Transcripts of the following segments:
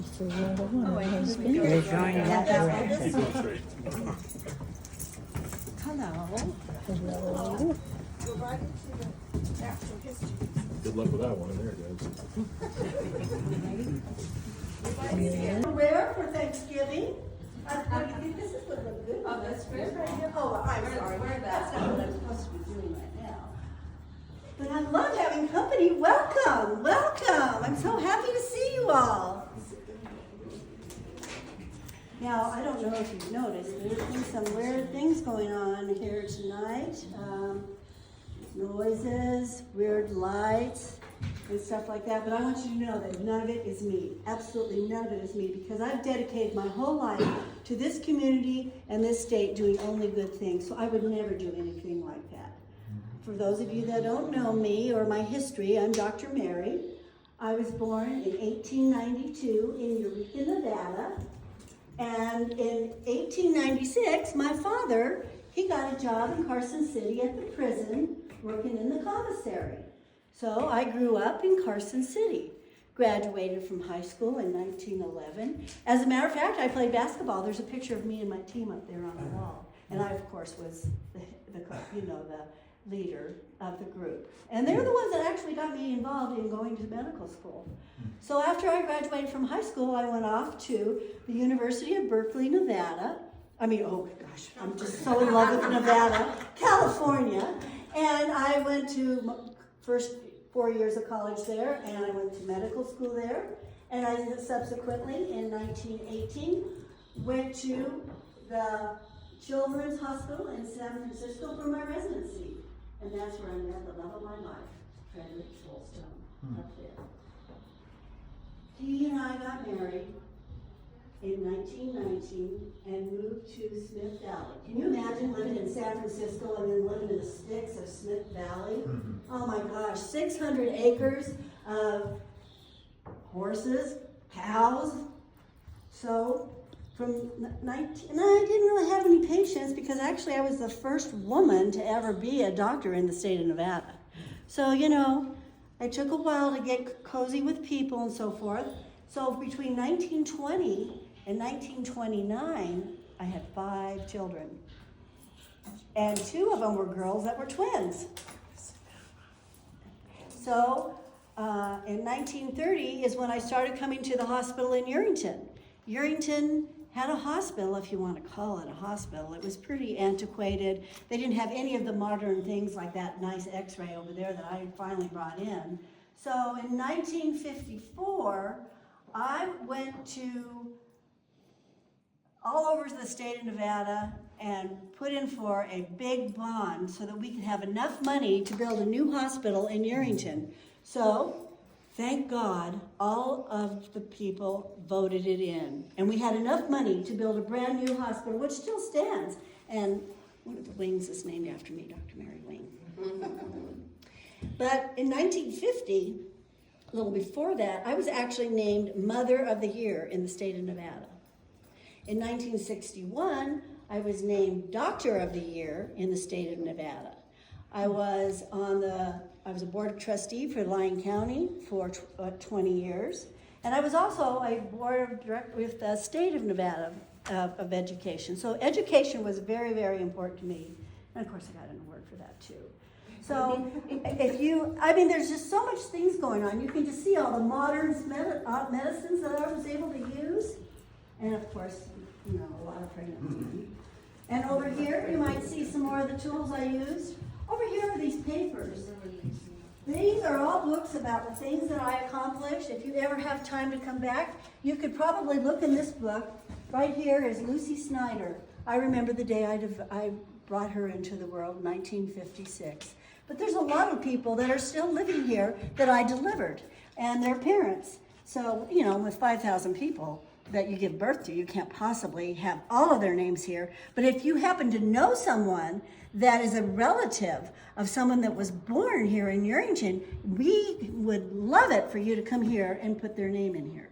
for one husband. You're going that direction. Hello. Hello. Good luck with that one in there, guys. Where for Thanksgiving? This is what look good. Oh, that's great. Oh, I'm sorry. That's not what I'm supposed to be doing right now. But I love having company. Welcome, welcome. I'm so happy to see you all. Now, I don't know if you've noticed, there's been some weird things going on here tonight. Noises, weird lights, and stuff like that. But I want you to know that none of it is me. Absolutely none of it is me, because I've dedicated my whole life to this community and this state doing only good things. So I would never do anything like that. For those of you that don't know me or my history, I'm Dr. Mary. I was born in 1892 in Yerington, Nevada. And in 1896, my father, he got a job in Carson City at the prison, working in the commissary. So I grew up in Carson City, graduated from high school in 1911. As a matter of fact, I played basketball. There's a picture of me and my team up there on the wall. And I, of course, was the leader of the group. And they're the ones that actually got me involved in going to medical school. So after I graduated from high school, I went off to the University of Berkeley, Nevada. Oh my gosh, I'm just so in love with Nevada, California. And I went to first 4 years of college there, and I went to medical school there. And I subsequently, in 1918, went to the Children's Hospital in San Francisco for my residency. And that's where I met the love of my life, Frederick Soulstone, up there. He and I got married in 1919 and moved to Smith Valley. Can you imagine living in San Francisco and then living in the sticks of Smith Valley? Oh my gosh, 600 acres of horses, cows. So from 19, and I didn't really have any patience, because actually I was the first woman to ever be a doctor in the state of Nevada. So, it took a while to get cozy with people and so forth. So between 1920 and 1929, I had 5 children. And 2 of them were girls that were twins. So in 1930 is when I started coming to the hospital in Yerington. Yerington had a hospital, if you want to call it a hospital. It was pretty antiquated. They didn't have any of the modern things like that nice x-ray over there that I finally brought in. So in 1954, I went to all over the state of Nevada and put in for a big bond so that we could have enough money to build a new hospital in Yerington. So thank God, all of the people voted it in. And we had enough money to build a brand new hospital, which still stands. And one of the wings is named after me, Dr. Mary Wing. But in 1950, a little before that, I was actually named Mother of the Year in the state of Nevada. In 1961, I was named Doctor of the Year in the state of Nevada. I was a board of trustee for Lyon County for 20 years. And I was also a board of director with the state of Nevada of education. So education was very, very important to me. And of course I got an award for that too. So there's just so much things going on. You can just see all the modern medicines that I was able to use. And of course, a lot of pregnancy. And over here, you might see some more of the tools I used. Over here are these papers. These are all books about the things that I accomplished. If you ever have time to come back, you could probably look in this book. Right here is Lucy Snyder. I remember the day I brought her into the world, 1956. But there's a lot of people that are still living here that I delivered, and their parents. So, with 5,000 people that you give birth to, you can't possibly have all of their names here. But if you happen to know someone that is a relative of someone that was born here in Yerington, we would love it for you to come here and put their name in here.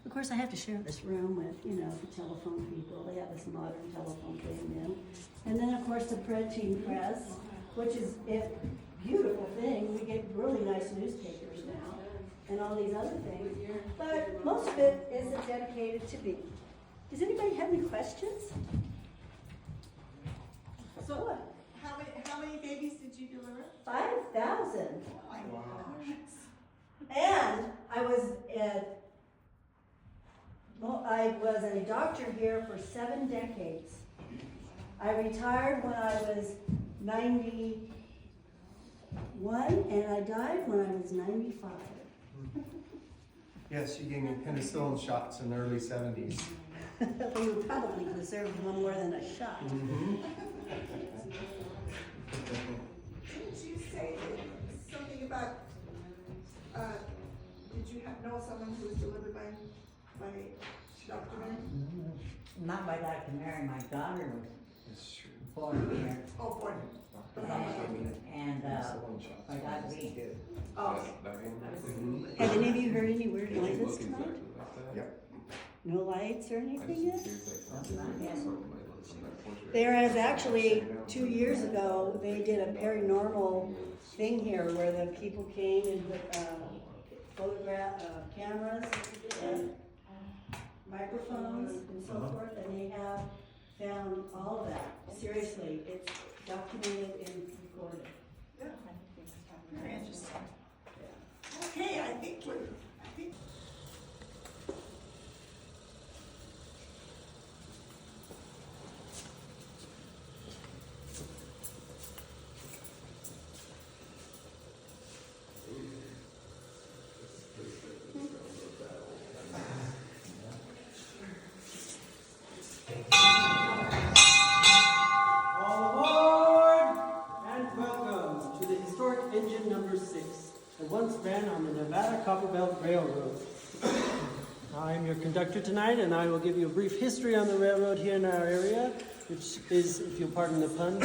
Of course, I have to share this room with, the telephone people. They have this modern telephone thing in. And then, of course, the printing press, which is a beautiful thing. We get really nice newspapers now. and all these other things. But most of it is dedicated to me. Does anybody have any questions? So, how many babies did you deliver? 5,000. Oh my gosh. And I was a doctor here for 7 decades. I retired when I was 91, and I died when I was 95. Yes, she gave me penicillin shots in the early 70s. You probably deserved one more than a shot. Didn't you say something about, did you know someone who was delivered by Dr. Mary? Not by Dr. Mary, my daughter was It's true. born here, Oh, boy. and by Dr. B. Oh, Have any of you heard any weird noises tonight? Yep. No lights or anything yet? Not yet. There is actually, 2 years ago, they did a paranormal thing here where the people came and put photograph cameras and microphones and so forth, and they have found all of that. Seriously, it's documented and recorded. very interesting. Okay, I think. All aboard and welcome to the historic engine number 6 that once ran on the Nevada Copperbelt Railroad. I am your conductor tonight, and I will give you a brief history on the railroad here in our area, which is, if you'll pardon the pun,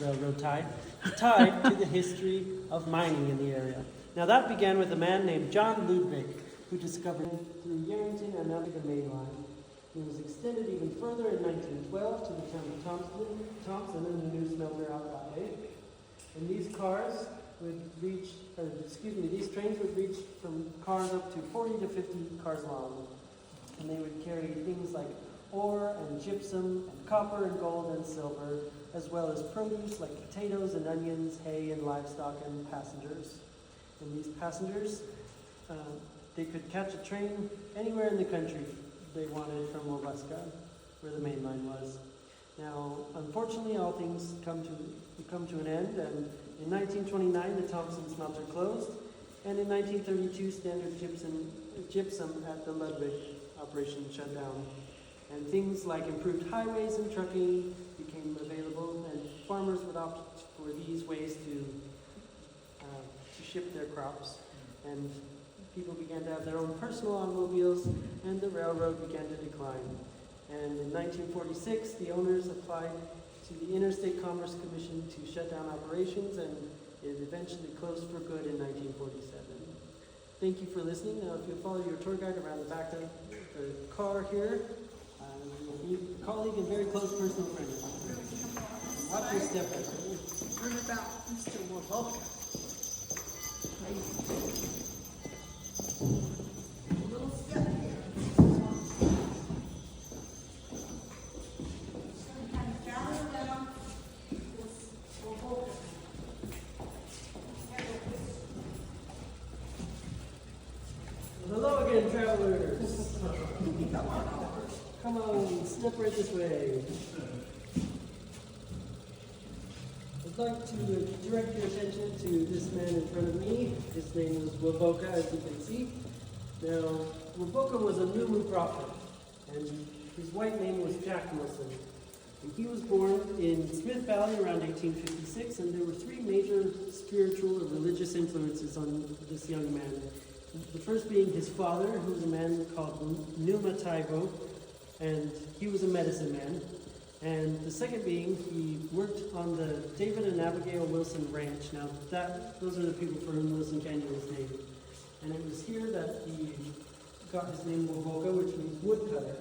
railroad tied to the history of mining in the area. Now that began with a man named John Ludwig, who discovered through Yerington and up to the main line. It was extended even further in 1912 to the town of Thompson and the new smelter out that way. And these cars would reach, these trains would reach from cars up to 40 to 50 cars long. And they would carry things like ore and gypsum and copper and gold and silver, as well as produce like potatoes and onions, hay and livestock and passengers. And these passengers, they could catch a train anywhere in the country they wanted from Wabasca, where the main line was. Now, unfortunately, all things come to an end, and in 1929, the Thompson smelter closed, and in 1932, Standard Gypsum at the Ludwig operation shut down. And things like improved highways and trucking became available, and farmers would opt for these ways to ship their crops. And people began to have their own personal automobiles, and the railroad began to decline. And in 1946, the owners applied to the Interstate Commerce Commission to shut down operations, and it eventually closed for good in 1947. Thank you for listening. Now, if you'll follow your tour guide around the back of the car here, you'll meet a colleague and very close personal friend. Watch your step. Learn about Mr. Wavolka. Little step here. Kind of gather around this Wavolka. Hello again, travelers. Come on, step right this way. I'd like to direct your attention to this man in front of me. His name was Wavolka, as you can see. Now, Wavolka was a Numu prophet, and his white name was Jack Wilson. And he was born in Smith Valley around 1856, and there were 3 major spiritual or religious influences on this young man. The first being his father, who was a man called Numa Taibo, and he was a medicine man. And the second being, he worked on the David and Abigail Wilson Ranch. Now, those are the people for whom Wilson Canyon was named. And it was here that he got his name Wavolka, which means woodcutter.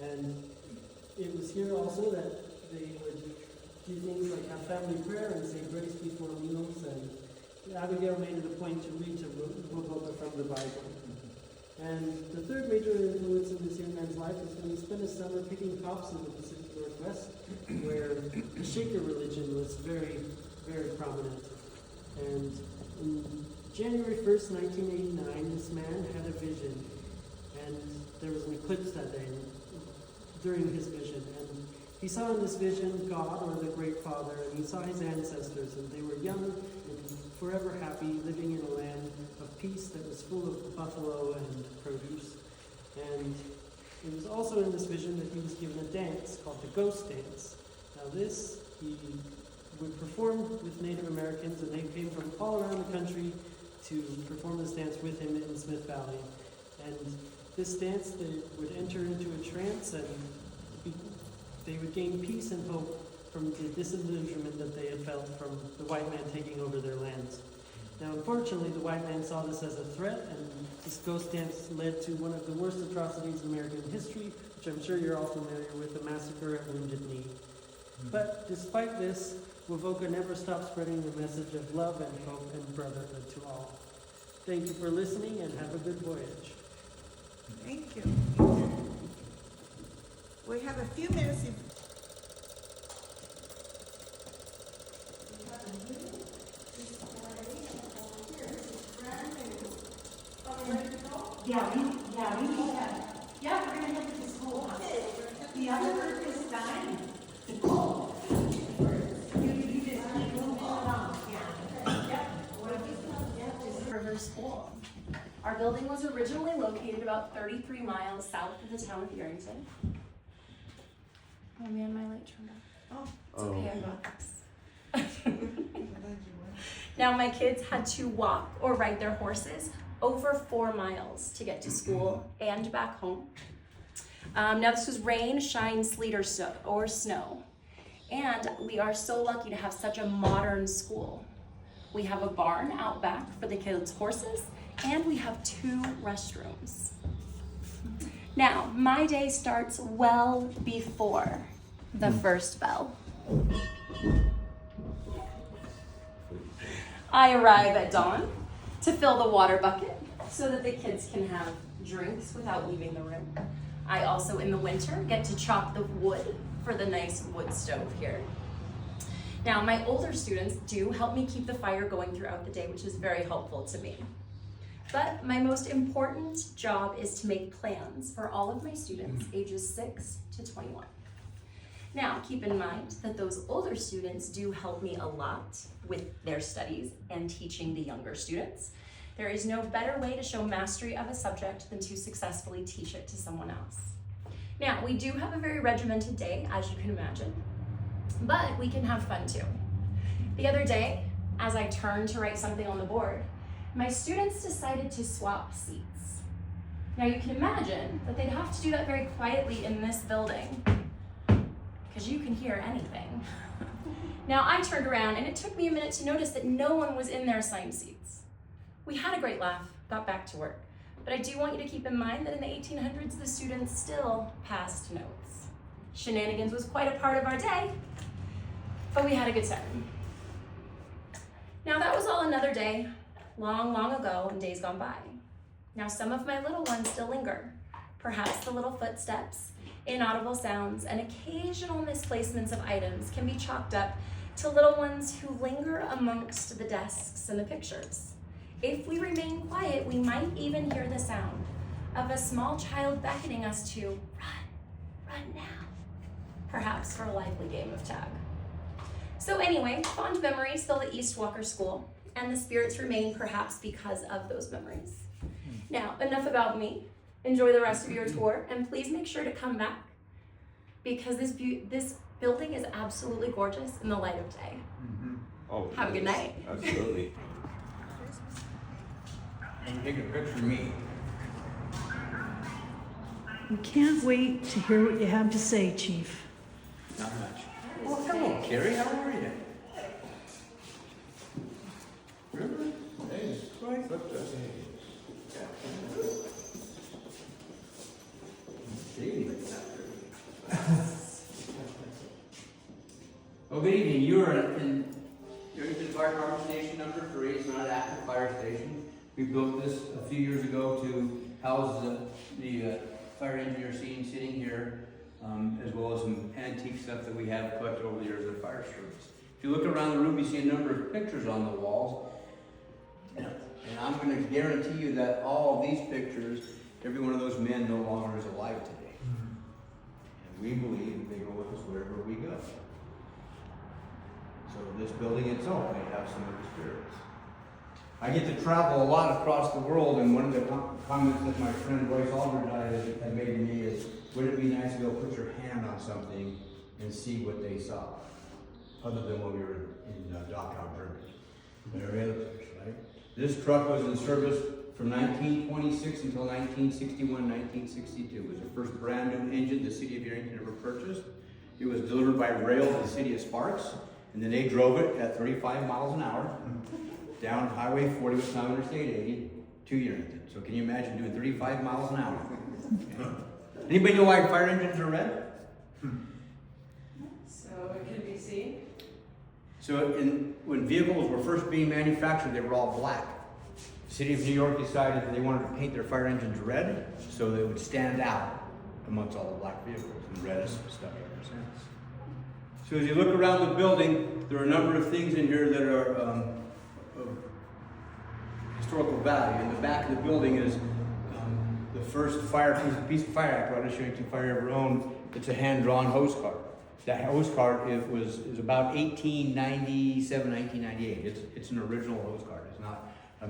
And it was here also that they would do things like have family prayer and say grace before meals. And Abigail made it a point to read to Wovoka from the Bible. And the third major influence in this young man's life was when he spent a summer picking hops in the Pacific Northwest, where the Shaker religion was very, very prominent. And on January 1st, 1989, this man had a vision, and there was an eclipse that day during his vision. And he saw in this vision God, or the Great Father, and he saw his ancestors, and they were young and forever happy, living in a land of peace that was full of buffalo and produce. And it was also in this vision that he was given a dance called the Ghost Dance. Now this, he would perform with Native Americans, and they came from all around the country to perform this dance with him in Smith Valley. And this dance, they would enter into a trance, and they would gain peace and hope from the disillusionment that they had felt from the white man taking over their lands. Now, unfortunately, the white man saw this as a threat, and this ghost dance led to one of the worst atrocities in American history, which I'm sure you're all familiar with, the massacre at Wounded Knee. But despite this, Wovoka never stopped spreading the message of love and hope and brotherhood to all. Thank you for listening, and have a good voyage. Thank you. We have a few minutes. Yeah, we need that. Yeah, we're gonna head to the school. The other group is dying. Oh. You just keep moving along. Yeah. River School. Our building was originally located about 33 miles south of the town of Yerington. Oh man, my light turned off. It's okay, I got this. Now my kids had to walk or ride their horses over 4 miles to get to school and back home. Now this was rain, shine, sleet, or snow. And we are so lucky to have such a modern school. We have a barn out back for the kids' horses, and we have 2 restrooms. Now, my day starts well before the first bell. I arrive at dawn to fill the water bucket so that the kids can have drinks without leaving the room. I also, in the winter, get to chop the wood for the nice wood stove here. Now, my older students do help me keep the fire going throughout the day, which is very helpful to me. But my most important job is to make plans for all of my students ages 6 to 21. Now, keep in mind that those older students do help me a lot with their studies and teaching the younger students. There is no better way to show mastery of a subject than to successfully teach it to someone else. Now, we do have a very regimented day, as you can imagine, but we can have fun too. The other day, as I turned to write something on the board, my students decided to swap seats. Now you can imagine that they'd have to do that very quietly in this building, because you can hear anything. Now I turned around, and it took me a minute to notice that no one was in their assigned seats. We had a great laugh, got back to work, but I do want you to keep in mind that in the 1800s, the students still passed notes. Shenanigans was quite a part of our day, but we had a good time. Now that was all another day, long, long ago, and days gone by. Now some of my little ones still linger. Perhaps the little footsteps, inaudible sounds, and occasional misplacements of items can be chalked up to little ones who linger amongst the desks and the pictures. If we remain quiet, we might even hear the sound of a small child beckoning us to run now, perhaps for a lively game of tag. So anyway, fond memories fill the East Walker School, and the spirits remain perhaps because of those memories. Now, enough about me. Enjoy the rest of your tour, and please make sure to come back, because this building is absolutely gorgeous in the light of day. Oh, have a good night. Absolutely. And take a picture of me. We can't wait to hear what you have to say, Chief. Not much. Oh, hello, Carrie. How are you? Really? Hey, quite. Oh, good evening. You are in Yerington Fire Department Station number 3. It's not an active fire station. We built this a few years ago to house the fire engineer sitting here, as well as some antique stuff that we have collected over the years of the fire service. If you look around the room, you see a number of pictures on the walls. And I'm going to guarantee you that all of these pictures, every one of those men no longer is alive today. And we believe they go with us wherever we go. So this building itself may have some of the spirits. I get to travel a lot across the world, and one of the comments that my friend Royce Aldridge had made to me is, wouldn't it be nice to go put your hand on something and see what they saw, other than when we were in Dachau, Germany. Very other place, right? This truck was in service from 1926 until 1961, 1962. It was the first brand new engine the city of Yerington ever purchased. It was delivered by rail to the city of Sparks, and then they drove it at 35 miles an hour down Highway 40 with Town Interstate 80 to Yerington. So can you imagine doing 35 miles an hour? Okay. Anybody know why fire engines are red? So it can be seen. So when vehicles were first being manufactured, they were all black. The city of New York decided that they wanted to paint their fire engines red so they would stand out amongst all the black vehicles, and red has stuck ever since. So as you look around the building, there are a number of things in here that are of historical value. In the back of the building is the first piece of fire apparatus Yerington Fire ever owned. It's a hand-drawn hose cart. That hose cart is about 1897, 1998. It's an original hose cart. It's not a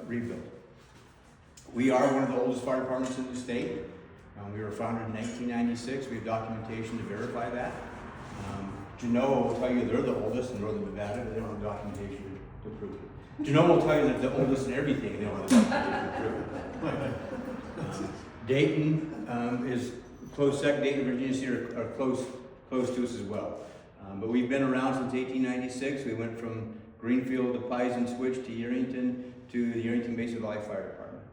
rebuild. We are one of the oldest fire departments in the state. We were founded in 1996. We have documentation to verify that. Genoa will tell you they're the oldest in northern Nevada, but they don't have documentation to prove it. Genoa will tell you that the oldest in everything, they don't have documentation to prove it. Dayton is close second. Dayton and Virginia City are close to us as well. But we've been around since 1896. We went from Greenfield to Pison Switch to Yerington to the Yerington Mesa Valley Fire Department.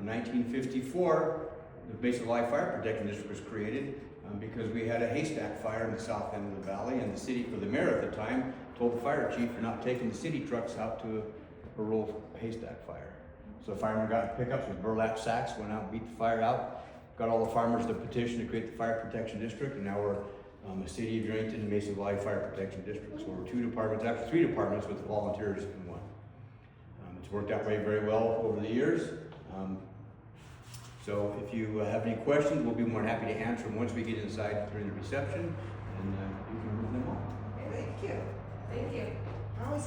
1954, the Mesa Valley Fire Protection District was created because we had a haystack fire in the south end of the valley, and the mayor at the time told the fire chief, "You're not taking the city trucks out to a rural haystack fire." So the firemen got pickups with burlap sacks, went out and beat the fire out, got all the farmers to petition to create the Fire Protection District, and now we're the City of Yerington and Mesa Valley Fire Protection District. So we're 2 departments, actually 3 departments with volunteers in one. It's worked out very well over the years. So if you have any questions, we'll be more than happy to answer them once we get inside during the reception, and you can move them on. Thank you. Thank you.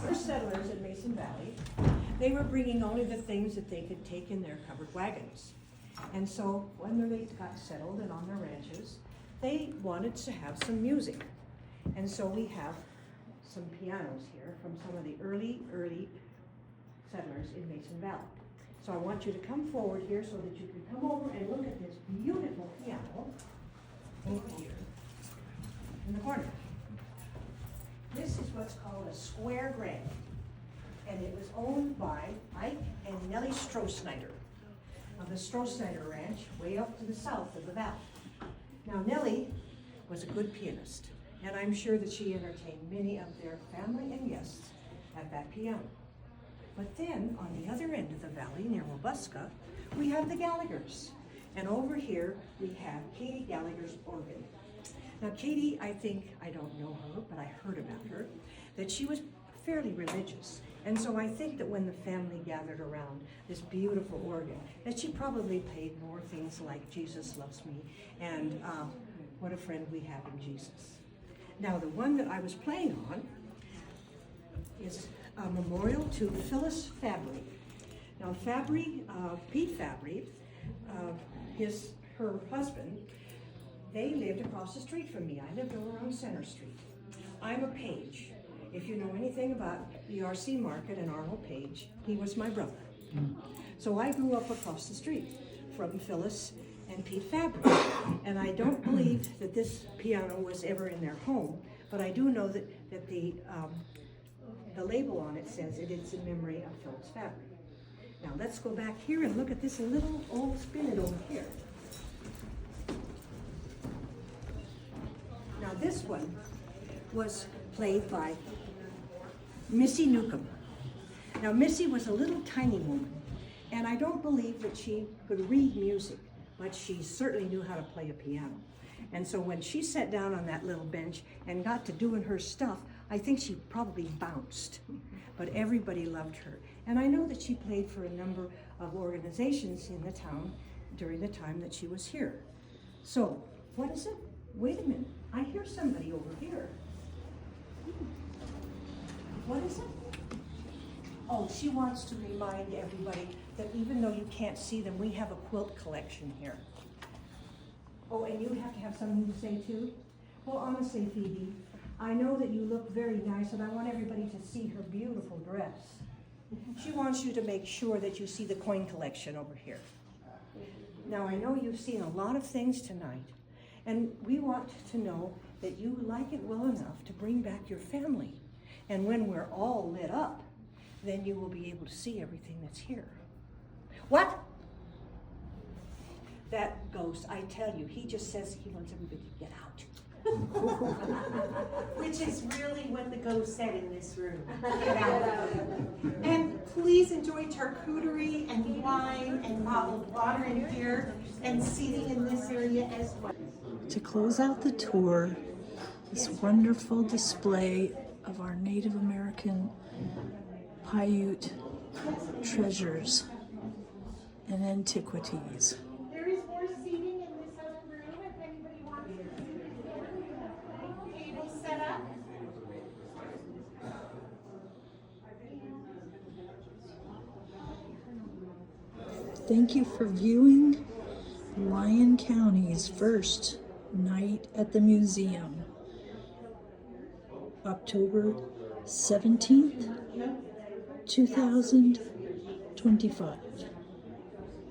First settlers in Mason Valley, they were bringing only the things that they could take in their covered wagons. And so when they got settled and on their ranches, they wanted to have some music. And so we have some pianos here from some of the early settlers in Mason Valley. So I want you to come forward here so that you can come over and look at this beautiful piano over here in the corner. This is what's called a square grand, and it was owned by Ike and Nellie Stroh-Snyder of the Stroh-Snyder Ranch way up to the south of the valley. Now Nellie was a good pianist, and I'm sure that she entertained many of their family and guests at that piano. But then on the other end of the valley near Wabusca, we have the Gallaghers, and over here we have Katie Gallagher's organ. Now Katie, I don't know her, but I heard about her, that she was fairly religious. And so I think that when the family gathered around this beautiful organ, that she probably played more things like Jesus Loves Me and What a Friend We Have in Jesus. Now the one that I was playing on is a memorial to Phyllis Fabry. Now Pete Fabry, her husband, they lived across the street from me. I lived over on Center Street. I'm a Page. If you know anything about the RC Market and Arnold Page, he was my brother. So I grew up across the street from Phyllis and Pete Fabry. And I don't believe that this piano was ever in their home, but I do know that the label on it says it's in memory of Phyllis Fabry. Now let's go back here and look at this little old spinet over here. Now this one was played by Missy Newcomb. Now, Missy was a little tiny woman, and I don't believe that she could read music, but she certainly knew how to play a piano. And so when she sat down on that little bench and got to doing her stuff, I think she probably bounced. But everybody loved her. And I know that she played for a number of organizations in the town during the time that she was here. So, what is it? Wait a minute, I hear somebody over here. What is it? Oh, she wants to remind everybody that even though you can't see them, we have a quilt collection here. Oh, and you have to have something to say too? Well, honestly, Phoebe, I know that you look very nice, and I want everybody to see her beautiful dress. She wants you to make sure that you see the coin collection over here. Now, I know you've seen a lot of things tonight, and we want to know that you like it well enough to bring back your family. And when we're all lit up, then you will be able to see everything that's here. What? That ghost, I tell you, he just says he wants everybody to get out. Which is really what the ghost said in this room. Get out. And please enjoy charcuterie and wine and bottled water in here and seating in this area as well. To close out the tour, this wonderful display of our Native American Paiute treasures and antiquities. There is more seating in this other room if anybody wants to. Table set up. Thank you for viewing Lyon County's first night at the museum. October 17th, 2025.